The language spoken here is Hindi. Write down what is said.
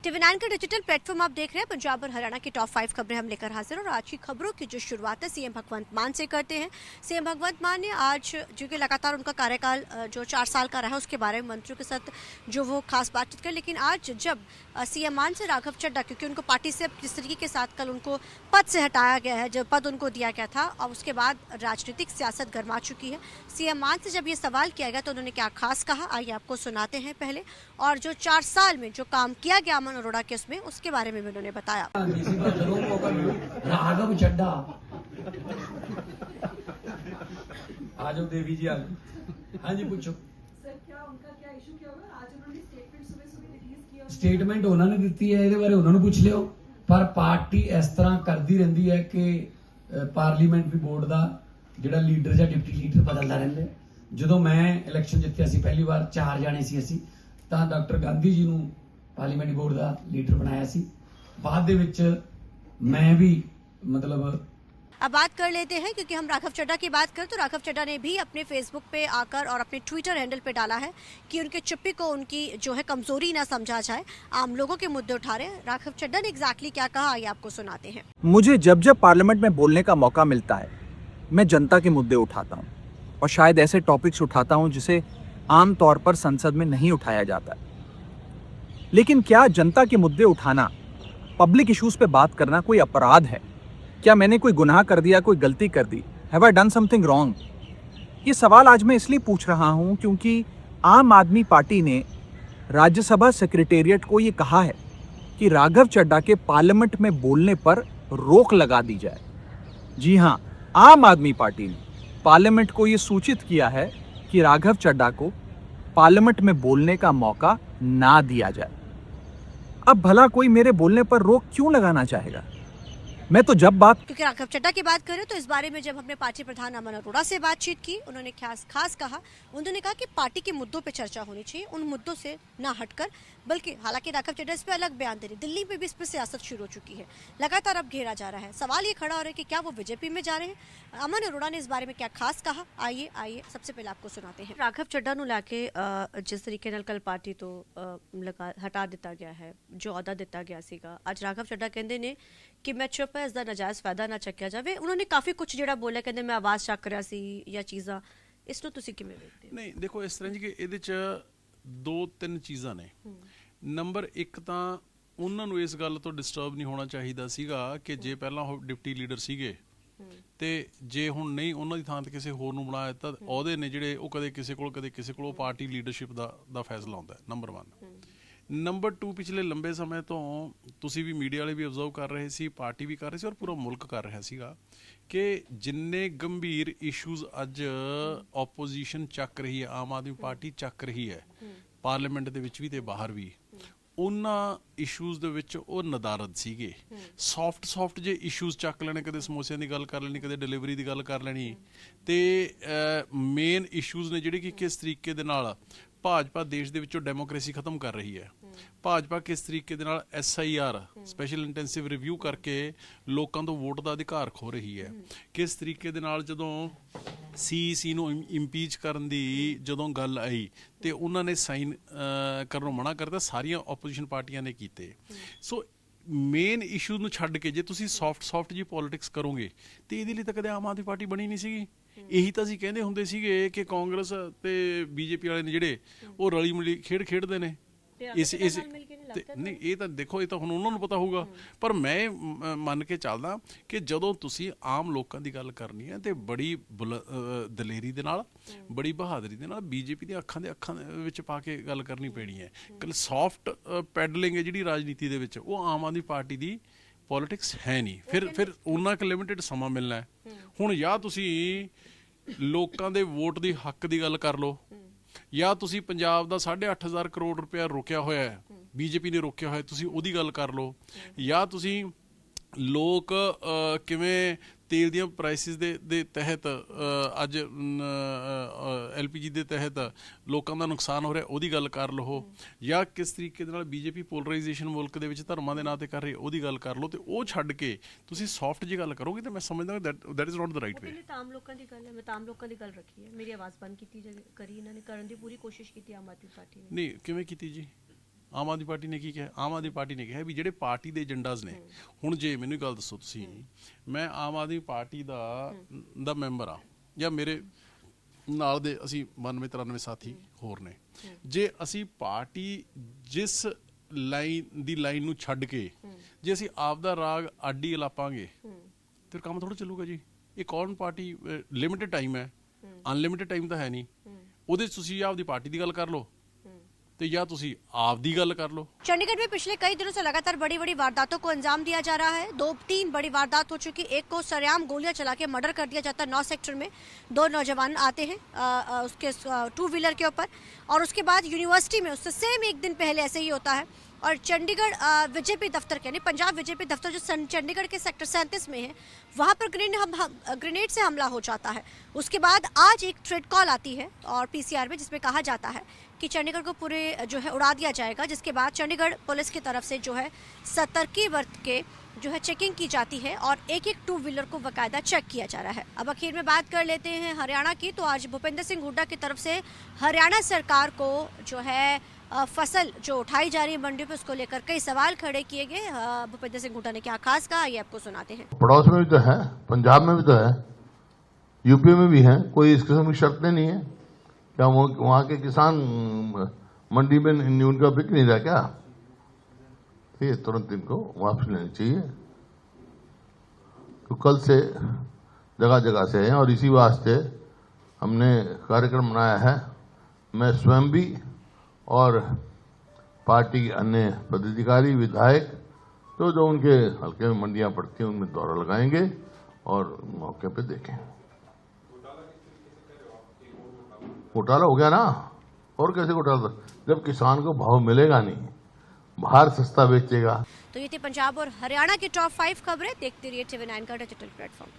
टीवी9 का डिजिटल प्लेटफॉर्म आप देख रहे हैं। पंजाब और हरियाणा की टॉप 5 खबरें हम लेकर हाजिर हैं और आज की खबरों की जो शुरुआत है सीएम भगवंत मान से करते हैं। सीएम भगवंत मान ने आज जो कि लगातार उनका कार्यकाल जो 4 साल का रहा उसके बारे में मंत्रियों के साथ जो वो खास बातचीत कर, लेकिन आज जब सीएम मान से राघव चड्ढा, क्योंकि उनको पार्टी से जिस तरीके के साथ कल उनको पद से हटाया गया है, जो पद उनको दिया गया था, और उसके बाद राजनीतिक सियासत गर्मा चुकी है। सीएम मान से जब ये सवाल किया गया तो उन्होंने क्या खास कहा, आइए आपको सुनाते हैं पहले। और जो 4 साल में जो काम किया गया अमन अरोड़ा के उसमें, उसके बारे में भी उन्होंने बताया। राघव चड्ढा आ जाओ देवी जी, आ जाओ। हाँ जी, पूछो सर, क्या उनका क्या इशू क्या हुआ? आज उन्होंने स्टेटमेंट सुबह रिलीज किया। स्टेटमेंट उन्होंने ਦਿੱਤੀ है, ਇਹਦੇ ਬਾਰੇ ਉਹਨਾਂ ਨੂੰ ਪੁੱਛ ਲਿਓ। ਪਰ ਪਾਰਟੀ ਇਸ ਤਰ੍ਹਾਂ ਕਰਦੀ ਰਹਿੰਦੀ ਹੈ ਕਿ ਪਾਰਲੀਮੈਂਟਰੀ ਬੋਰਡ ਦਾ ਜਿਹੜਾ ਲੀਡਰ ਜਾਂ ਡਿਪਟੀ ਲੀਡਰ ਬਦਲਦਾ ਰਹਿੰਦਾ। ਜਦੋਂ ਮੈਂ ਇਲੈਕਸ਼ਨ ਜਿੱਤਿਆ ਸੀ ਪਹਿਲੀ ਵਾਰ 4 ਜਾਣੇ ਸੀ ਅਸੀਂ, ਤਾਂ ਡਾਕਟਰ ਗਾਂਧੀ ਜੀ ਨੂੰ ਪਾਰਲੀਮੈਂਟ ਬੋਰਡ ਦਾ ਲੀਡਰ ਬਣਾਇਆ ਸੀ। ਬਾਅਦ ਦੇ ਵਿੱਚ मैं भी मतलब अब बात कर लेते हैं, क्योंकि हम राघव चड्ढा की बात करें तो राघव चड्ढा ने भी अपने फेसबुक पे आकर और अपने ट्विटर हैंडल पे डाला है कि उनके चुप्पी को उनकी जो है कमजोरी ना समझा जाए, आम लोगों के मुद्दे उठा रहे हैं। राघव चड्ढा ने एग्जैक्टली क्या कहा, आइए आपको सुनाते हैं। मुझे जब जब पार्लियामेंट में बोलने का मौका मिलता है मैं जनता के मुद्दे उठाता हूँ, और शायद ऐसे टॉपिक्स उठाता हूँ जिसे आम तौर पर संसद में नहीं उठाया जाता है। लेकिन क्या जनता के मुद्दे उठाना, पब्लिक इश्यूज पे बात करना कोई अपराध है? क्या मैंने कोई गुनाह कर दिया, कोई गलती कर दी? Have I done something wrong? ये सवाल आज मैं इसलिए पूछ रहा हूँ क्योंकि आम आदमी पार्टी ने राज्यसभा सेक्रेटेरिएट को ये कहा है कि राघव चड्ढा के पार्लियामेंट में बोलने पर रोक लगा दी जाए। जी हाँ, आम आदमी पार्टी ने पार्लियामेंट को ये सूचित किया है कि राघव चड्ढा को पार्लियामेंट में बोलने का मौका ना दिया जाए। अब भला कोई मेरे बोलने पर रोक क्यों लगाना चाहेगा? मैं तो जब बात, क्योंकि राघव चड्ढा की बात करें तो इस बारे में जब हमने पार्टी प्रधान अमन अरोड़ा से बातचीत की, उन्होंने खास कहा, उन्होंने कहा कि पार्टी के मुद्दों पे चर्चा होनी चाहिए, उन मुद्दों से ना हटकर, बल्कि हालांकि राघव चड्ढा इस पे अलग बयान दे रहे, दिल्ली में भी इस पर सियासत शुरू हो चुकी है, लगातार अब घेरा जा रहा है। सवाल ये खड़ा हो रहा है कि क्या वो बीजेपी में जा रहे हैं। अमन अरोड़ा ने इस बारे में क्या खास कहा, आइए सबसे पहले आपको सुनाते हैं। राघव चड्ढा ਨੂੰ ਲੈ ਕੇ ਜਿਸ ਤਰੀਕੇ ਨਾਲ ਕੱਲ ਪਾਰਟੀ ਤੋਂ ਹਟਾ ਦਿੱਤਾ ਗਿਆ ਹੈ, ਜੋ ਅਹੁਦਾ ਦਿੱਤਾ ਗਿਆ ਸੀਗਾ, ਅੱਜ ਰਾਘਵ ਚੱਢਾ ਕਹਿੰਦੇ ਨੇ ਕਿ ਮੈਂ ਚੁੱਪ ਹੈ, ਇਸ ਦਾ ਨਜਾਇਜ਼ ਫਾਇਦਾ ਨਾ ਚੱਕਿਆ ਜਾਵੇ। ਉਹਨਾਂ ਨੇ ਕਾਫੀ ਕੁਝ ਜਿਹੜਾ ਬੋਲਿਆ, ਕਹਿੰਦੇ ਮੈਂ ਆਵਾਜ਼ ਚੱਕ ਰਿਹਾ ਸੀ ਜਾਂ ਚੀਜ਼ਾਂ, ਇਸ ਨੂੰ ਤੁਸੀਂ ਕਿਵੇਂ ਵੇਖਦੇ ਹੋ? ਨਹੀਂ ਦੇਖੋ, ਇਸ ਤਰ੍ਹਾਂ ਜੀ ਕਿ ਇਹਦੇ 'ਚ 2-3 ਚੀਜ਼ਾਂ ਨੇ। ਨੰਬਰ 1 ਤਾਂ ਉਹਨਾਂ ਨੂੰ ਇਸ ਗੱਲ ਤੋਂ ਡਿਸਟਰਬ ਨਹੀਂ ਹੋਣਾ ਚਾਹੀਦਾ ਸੀਗਾ ਕਿ ਜੇ ਪਹਿਲਾਂ ਉਹ ਡਿਪਟੀ ਲੀਡਰ ਸੀਗੇ ਤੇ ਜੇ ਹੁਣ ਨਹੀਂ ਉਹਨਾਂ ਦੀ ਥਾਂ ਤੇ ਕਿਸੇ ਹੋਰ ਨੂੰ ਬਣਾਇਆ ਤਾਂ ਅਹੁਦੇ ਨੇ ਜਿਹੜੇ ਉਹ ਕਦੇ ਕਿਸੇ ਕੋਲ ਕਦੇ ਕਿਸੇ ਕੋਲ ਪਾਰਟੀ ਲੀਡਰਸ਼ਿਪ ਦਾ ਫੈਸਲਾ ਹੁੰਦਾ। ਨੰਬਰ 1। ਨੰਬਰ 2, ਪਿਛਲੇ ਲੰਬੇ ਸਮੇਂ ਤੋਂ ਤੁਸੀਂ ਵੀ ਮੀਡੀਆ ਵਾਲੇ ਵੀ ਅਬਜ਼ਰਵ ਕਰ ਰਹੇ ਸੀ, ਪਾਰਟੀ ਵੀ ਕਰ ਰਹੀ ਸੀ ਔਰ ਪੂਰਾ ਮੁਲਕ ਕਰ ਰਿਹਾ ਸੀਗਾ ਕਿ ਜਿੰਨੇ ਗੰਭੀਰ ਇਸ਼ੂਜ਼ ਅੱਜ ਆਪੋਜੀਸ਼ਨ ਚੱਕ ਰਹੀ ਹੈ, ਆਮ ਆਦਮੀ ਪਾਰਟੀ ਚੱਕ ਰਹੀ ਹੈ ਪਾਰਲੀਮੈਂਟ ਦੇ ਵਿੱਚ ਵੀ ਤੇ ਬਾਹਰ ਵੀ, ਉਹਨਾਂ ਇਸ਼ੂਜ਼ ਦੇ ਵਿੱਚ ਉਹ ਨਦਾਰਦ ਸੀਗੇ। ਸੌਫਟ ਜੇ ਇਸ਼ੂਜ਼ ਚੱਕ ਲੈਣੇ, ਕਦੇ ਸਮੋਸਿਆਂ ਦੀ ਗੱਲ ਕਰ ਲੈਣੀ, ਕਦੇ ਡਿਲੀਵਰੀ ਦੀ ਗੱਲ ਕਰ ਲੈਣੀ, ਤੇ ਮੇਨ ਇਸ਼ੂਜ਼ ਨੇ ਜਿਹੜੇ ਕਿ ਕਿਸ ਤਰੀਕੇ ਦੇ ਨਾਲ ਭਾਜਪਾ ਦੇਸ਼ ਦੇ ਵਿੱਚੋਂ ਡੈਮੋਕ੍ਰੇਸੀ ਖਤਮ ਕਰ ਰਹੀ ਹੈ। ਭਾਜਪਾ ਕਿਸ ਤਰੀਕੇ ਦੇ ਨਾਲ SIR ਸਪੈਸ਼ਲ ਇੰਟੈਂਸਿਵ ਰਿਵਿਊ ਕਰਕੇ ਲੋਕਾਂ ਤੋਂ ਵੋਟ ਦਾ ਅਧਿਕਾਰ ਖੋ ਰਹੀ ਹੈ। ਕਿਸ ਤਰੀਕੇ ਦੇ ਨਾਲ ਜਦੋਂ CEC ਨੂੰ ਇੰਪੀਚ ਕਰਨ ਦੀ ਜਦੋਂ ਗੱਲ ਆਈ ਤੇ ਉਹਨਾਂ ਨੇ ਸਾਈਨ ਕਰਨੋਂ ਮਨਾ ਕਰਤਾ, ਸਾਰੀਆਂ ਆਪੋਜੀਸ਼ਨ ਪਾਰਟੀਆਂ ਨੇ ਕੀਤੇ। ਸੋ ਮੇਨ ਇਸ਼ੂ ਨੂੰ ਛੱਡ ਕੇ ਜੇ ਤੁਸੀਂ ਸੌਫਟ ਜੀ ਪੋਲਿਟਿਕਸ ਕਰੋਗੇ ਤੇ ਇਹਦੇ ਲਈ ਤਾਂ ਕਦੇ ਆਮ ਆਦਮੀ ਪਾਰਟੀ ਬਣੀ ਨਹੀਂ ਸੀਗੀ। ਇਹੀ ਤਾਂ ਅਸੀਂ ਕਹਿੰਦੇ ਹੁੰਦੇ ਸੀਗੇ ਕਿ ਕਾਂਗਰਸ ਤੇ BJP ਵਾਲੇ ਨੇ ਜਿਹੜੇ ਉਹ ਰਲੀ ਮਿਲੀ ਖੇਡਦੇ ਨੇ। ਨਹੀਂ, ਇਹ ਤਾਂ ਦੇਖੋ, ਇਹ ਤਾਂ ਹੁਣ ਉਹਨਾਂ ਨੂੰ ਪਤਾ ਹੋਊਗਾ, ਪਰ ਮੈਂ ਮੰਨ ਕੇ ਚੱਲਦਾ ਕਿ ਜਦੋਂ ਤੁਸੀਂ ਆਮ ਲੋਕਾਂ ਦੀ ਗੱਲ ਕਰਨੀ ਹੈ ਤੇ ਬੜੀ ਦਲੇਰੀ ਦੇ ਨਾਲ, ਬੜੀ ਬਹਾਦਰੀ ਦੇ ਨਾਲ BJP ਦੀਆਂ ਅੱਖਾਂ ਦੇ ਵਿੱਚ ਪਾ ਕੇ ਗੱਲ ਕਰਨੀ ਪੈਣੀ ਹੈ। ਕੱਲ ਸੌਫਟ ਪੈਡਲਿੰਗ ਹੈ ਜਿਹੜੀ ਰਾਜਨੀਤੀ ਦੇ ਵਿੱਚ, ਉਹ ਆਮ ਆਦਮੀ ਪਾਰਟੀ ਦੀ ਪੋਲੀਟਿਕਸ ਹੈ ਨਹੀਂ। ਫਿਰ ਉਹਨਾਂ ਕੁ ਲਿਮਿਟਿਡ ਸਮਾਂ ਮਿਲਣਾ ਹੈ। ਹੁਣ ਜਾਂ ਤੁਸੀਂ ਲੋਕਾਂ ਦੇ ਵੋਟ ਦੀ ਹੱਕ ਦੀ ਗੱਲ ਕਰ ਲਓ, ਜਾਂ ਤੁਸੀਂ ਪੰਜਾਬ ਦਾ 8,500 ਕਰੋੜ ਰੁਪਇਆ ਰੋਕਿਆ ਹੋਇਆ ਹੈ, BJP ਨੇ ਰੋਕਿਆ ਹੋਇਆ, ਤੁਸੀਂ ਉਹਦੀ ਗੱਲ ਕਰ ਲਓ, ਜਾਂ ਤੁਸੀਂ ਲੋਕ ਕਿਵੇਂ ਤੇਲ ਦੀਆਂ ਪ੍ਰਾਈਸਿਸ ਦੇ ਤਹਿਤ ਅੱਜ LPG ਦੇ ਤਹਿਤ ਲੋਕਾਂ ਦਾ ਨੁਕਸਾਨ ਹੋ ਰਿਹਾ, ਉਹਦੀ ਗੱਲ ਕਰ ਲਓ, ਜਾਂ ਕਿਸ ਤਰੀਕੇ ਦੇ ਨਾਲ BJP ਪੋਲਰਾਈਜੇਸ਼ਨ ਮੁਲਕ ਦੇ ਵਿੱਚ ਧਰਮਾਂ ਦੇ ਨਾਂ 'ਤੇ ਕਰ ਰਹੀ, ਉਹਦੀ ਗੱਲ ਕਰ ਲਓ। ਤੇ ਉਹ ਛੱਡ ਕੇ ਤੁਸੀਂ ਸੌਫਟ ਜਿਹੀ ਗੱਲ ਕਰੋਗੇ ਤਾਂ ਮੈਂ ਸਮਝਦਾ that is not the right way. ਆਮ ਲੋਕਾਂ ਦੀ ਗੱਲ ਹੈ, ਮੈਂ ਤਾਂ ਆਮ ਲੋਕਾਂ ਦੀ ਗੱਲ ਰੱਖੀ ਹੈ, ਮੇਰੀ ਆਵਾਜ਼ ਬੰਦ ਕੀਤੀ ਕਰੀ, ਇਹਨਾਂ ਨੇ ਕਰਨ ਦੀ ਪੂਰੀ ਕੋਸ਼ਿਸ਼ ਕੀਤੀ ਆਮ ਆਦਮੀ ਪਾਰਟੀ ਨੇ। ਨਹੀਂ, ਕਿਵੇਂ ਕੀਤੀ ਜੀ? ਆਮ ਆਦਮੀ ਪਾਰਟੀ ਨੇ ਕੀ ਕਿਹਾ? ਆਮ ਆਦਮੀ ਪਾਰਟੀ ਨੇ ਕਿਹਾ ਵੀ ਜਿਹੜੇ ਪਾਰਟੀ ਦੇ ਏਜੰਡਾਜ਼ ਨੇ, ਹੁਣ ਜੇ ਮੈਨੂੰ ਇੱਕ ਗੱਲ ਦੱਸੋ ਤੁਸੀਂ, ਮੈਂ ਆਮ ਆਦਮੀ ਪਾਰਟੀ ਦਾ ਮੈਂਬਰ ਆ ਜਾਂ ਮੇਰੇ ਨਾਲ ਦੇ ਅਸੀਂ 92-93 ਸਾਥੀ ਹੋਰ ਨੇ, ਜੇ ਅਸੀਂ ਪਾਰਟੀ ਜਿਸ ਲਾਈਨ ਨੂੰ ਛੱਡ ਕੇ ਜੇ ਅਸੀਂ ਆਪ ਦਾ ਰਾਗ ਅੱਡ ਹੀ ਅਲਾਪਾਂਗੇ ਤੇ ਕੰਮ ਥੋੜਾ ਚੱਲੂਗਾ ਜੀ। ਇਹ ਕੌਣ ਪਾਰਟੀ ਲਿਮਿਟਡ ਟਾਈਮ ਹੈ, ਅਨਲਿਮਿਟਡ ਟਾਈਮ ਤਾਂ ਹੈ ਨਹੀਂ। ਉਹਦੇ 'ਚ ਤੁਸੀਂ ਆਪਦੀ ਪਾर्टी ਦੀ ਗੱਲ कर लो तो या तुसी आप दी गल कर लो। चंडीगढ़ में पिछले कई दिनों से लगातार बड़ी बड़ी वारदातों को अंजाम दिया जा रहा है। 2-3 बड़ी वारदात हो चुकी। एक को सरेआम गोलियां चला के मर्डर कर दिया जाता है। 9 सेक्टर में 2 नौजवान आते हैं उसके 2 व्हीलर के ऊपर, और उसके बाद यूनिवर्सिटी में उससे सेम एक दिन पहले ऐसे ही होता है। और चंडीगढ़ बीजेपी दफ्तर के यानी पंजाब बीजेपी दफ्तर जो चंडीगढ़ के सेक्टर 37 में है, वहाँ पर ग्रेनेड से हमला हो जाता है। उसके बाद आज एक थ्रेट कॉल आती है और पीसीआर में, जिसमें कहा जाता है कि चंडीगढ़ को पूरे जो है उड़ा दिया जाएगा, जिसके बाद चंडीगढ़ पुलिस की तरफ से जो है सतर्की बरत के जो है चेकिंग की जाती है और एक एक 2 व्हीलर को बाकायदा चेक किया जा रहा है। अब आखिर में बात कर लेते हैं हरियाणा की। तो आज भूपेंद्र सिंह हुड्डा की तरफ से हरियाणा सरकार को जो है फसल जो उठाई जा रही है मंडियों पे, उसको लेकर कई सवाल खड़े किए गए। भूपेंद्र सिंह हुड्डा ने क्या खास कहा, ये आपको सुनाते हैं। पड़ोस में भी तो है, पंजाब में भी तो है, यूपी में भी है, कोई इस किस्म की शर्तें नहीं है क्या? वहां के किसान मंडी में उनका बिक नहीं रहा क्या? तो ये तुरंत इनको वापस लेनी चाहिए। तो कल से जगह जगह से हैं और इसी वास्ते हमने कार्यक्रम बनाया है। मैं स्वयं भी और पार्टी के अन्य पदाधिकारी, विधायक तो जो उनके हल्के में मंडियां पड़ती हैं उनमें दौरा लगाएंगे और मौके पे देखें। घोटाला हो गया ना, और कैसे घोटाला? जब किसान को भाव मिलेगा नहीं, बाहर सस्ता बेचेगा। तो ये थी पंजाब और हरियाणा की टॉप 5 खबरें। देखते रहिए TV9 का डिजिटल प्लेटफॉर्म।